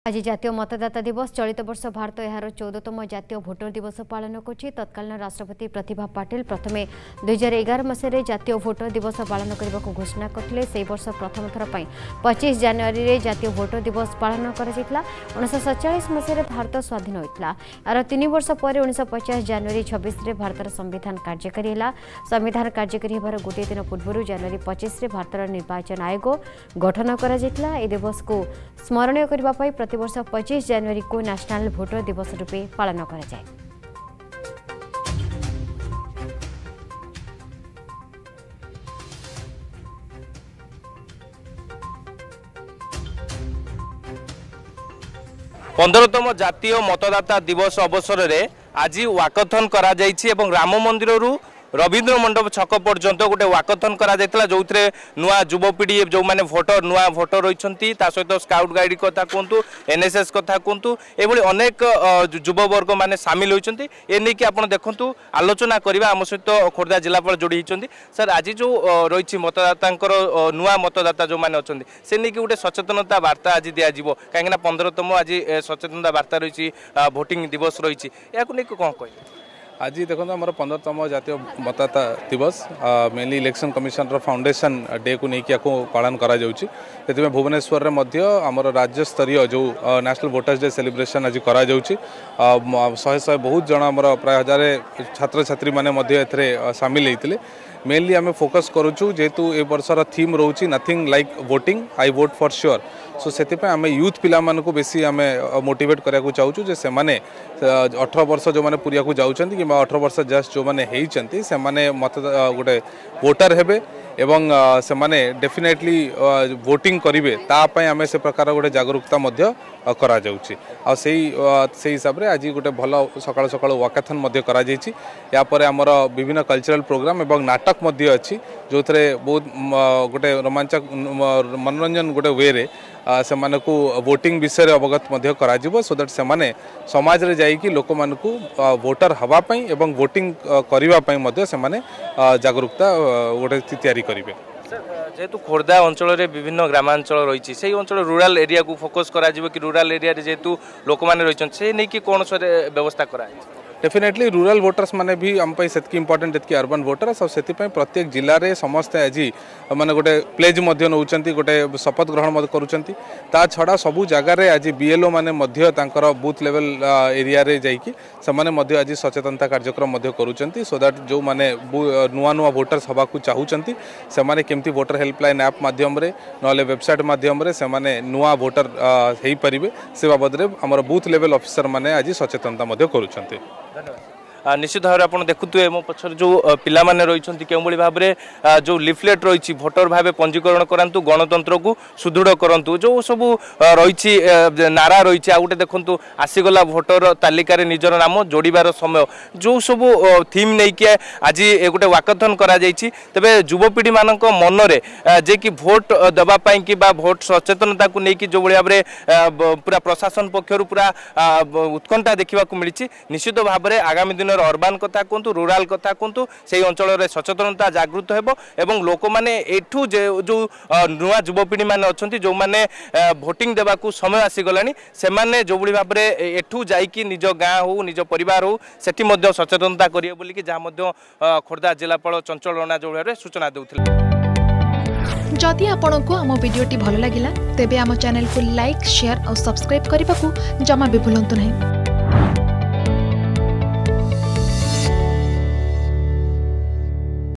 आज जातीय मतदाता दिवस चलित वर्ष भारत यार 14तम जातीय भोटर दिवस पालन करुच्ची। तत्कालीन राष्ट्रपति प्रतिभा पाटिल प्रथमे 2011 मसीह जातीय भोटर दिवस पालन करने को घोषणा करते। से वर्ष प्रथम थर 25 जनवरी में जातीय भोटर दिवस पालन कर 1947 मसीह भारत स्वाधीन होता। यार 3 वर्ष पर 1950 जनवरी 26 में भारतर संविधान कार्यकारी है। संविधान कार्यकारी होबार गोटे दिन पूर्व जनवरी 25 में भारतर निर्वाचन आयोग गठन कर दिवस को स्मरणीय करने प्रतिवर्ष 25 जनवरी को नेशनल भोटर दिवस रूपे पालन करा जाए। पंद्रहतम जातीय मतदाता दिवस अवसर में आज वाकथन करा जाइछि एवं राम मंदिर रवींद्र मंडप छक पर्यंत गोटे वाकथन करा जायतिला जो नुआ युवपीढ़ी जो मैंने भोटर नुआ भोटर रही सहित स्काउट गाइड कथा कहतु एनएसएस कथा कहतु ये अनेक युववर्ग मैंने सामिल होती एने कि आप देखु आलोचना करवा आम सहित खोर्धा जिलापाल जोड़ी होती। सर आज जो रही मतदाता नुआ मतदाता जो मैंने अच्छा से नहीं कि गोटे सचेतनता वार्ता आज दिज्व कहीं 15तम आज सचेतनता वार्ता रही भोटिंग दिवस रही या कौन कह आज देखो आम 15तम जातीय मतदाता दिवस mainly election commission foundation day को लेकिन पालन करा भुवनेश्वर में आमर राज्य स्तरीय जो नेशनल वोटर्स डे सेलिब्रेशन आज करा शहे बहुत जन आमर प्राय 1000 छात्र छात्री मैंने सामिल होते। मेनली आम फोकस करुचु जेहेतु ए वर्षर थीम रोची nothing like voting I vote for sure. सो से आम यूथ पिला मानकु बेसी आम मोटिवेट करा चाहूँ जे से 18 वर्ष जो मैंने पूरिया को जाऊँच कि 18 वर्ष जस्ट जो मैंने होती से मत गोटे वोटर हेबे एवं से माने डेफिनेटली वोटिंग करेंगे तापाई आम से प्रकार गोटे जागरूकता करा जाउछि। आ से हिसाब से आज गोटे भल सकाळ सकाळ वाकाथन करा जाइछि। या परे आमर विभिन्न कल्चरल प्रोग्राम एवं नाटक अच्छी जो बहुत गोटे रोमांचक मनोरंजन गोटे वे रे से मानकु वोटिंग विषय अवगत करा जिवो सो दैट से माने समाज रे जाई कि लोक मानकु वोटर हवा पई एवं वोटिंग करिवा पई मध्ये से माने जागरूकता गोटे तैयारी करिवे। जेहेतु खोर्धा अंचल में विभिन्न ग्रामांचल रही से अंचल रूराल एरिया को फोकस करा कि रूराल एरिया जेहेतु लोक मैंने रही से नहीं कि कौन व्यवस्था कराई डेफिनेटली रूरल वोटर्स माने भी आम से इंपोर्टेंट जी अर्बन वोटर्स और प्रत्येक जिले में समस्ते आज माने गोटे प्लेज नौकरी गोटे शपथ ग्रहण करुँच ता छड़ा सबू जगार आज बीएलओ माने बूथ लेवल एरिया रे जाइकी से आज सचेतनता कार्यक्रम करुँच सो दैट जो माने नुआ नुआ वोटर्स हवा चाहूँगी से केमती वोटर हेल्पलाइन ऐप माध्यम ना वेबसाइट माध्यम से नुआ वोटर हो पारे से बाबद आम बूथ लेवल ऑफिसर माने आज सचेतनता करुँच। निश्चित भाव आप देखुए मो पछर जो पिला माने रही के भाव में जो लिफलेट रही भोटर भाव पंजीकरण करातु गणतंत्र को सुदृढ़ करूँ जो सब रही नारा रही आ गए देखु आसीगला भोटर तालिकार निजर नाम जोड़ार समय जो सब थीम नहीं कि आज गोटे वाकथन करा तेरे युवपीढ़ी मान मन में जे कि भोट देवाई कि भोट सचेतनता को लेकिन जो भाव में पूरा प्रशासन पक्षर पूरा उत्कंठा देखा मिली निश्चित भाव में आगामी दिन अर्बान कथा कहतु रूराल कथा कहतु से अंचल सचेतनता जागृत हेबो एवं लोक माने एठू जो नुआ युवपीढ़ी माने अच्छी जो माने भोटिंग देवा समय आसीगलानी से माने जो भाव में एठू जाइकी निज गाँ हो निज परिवार हो सेठी मध्य सचेतनता करिए बोली कि जहाँ खोर्धा जिलापाल चंचल राणा जो भाव सूचना देउथिले। जदि आपंक आम भिडी भल लगा तेब आम चैनल को लाइक शेयर और सब्सक्राइब करने को जमा भी भूलु नहीं।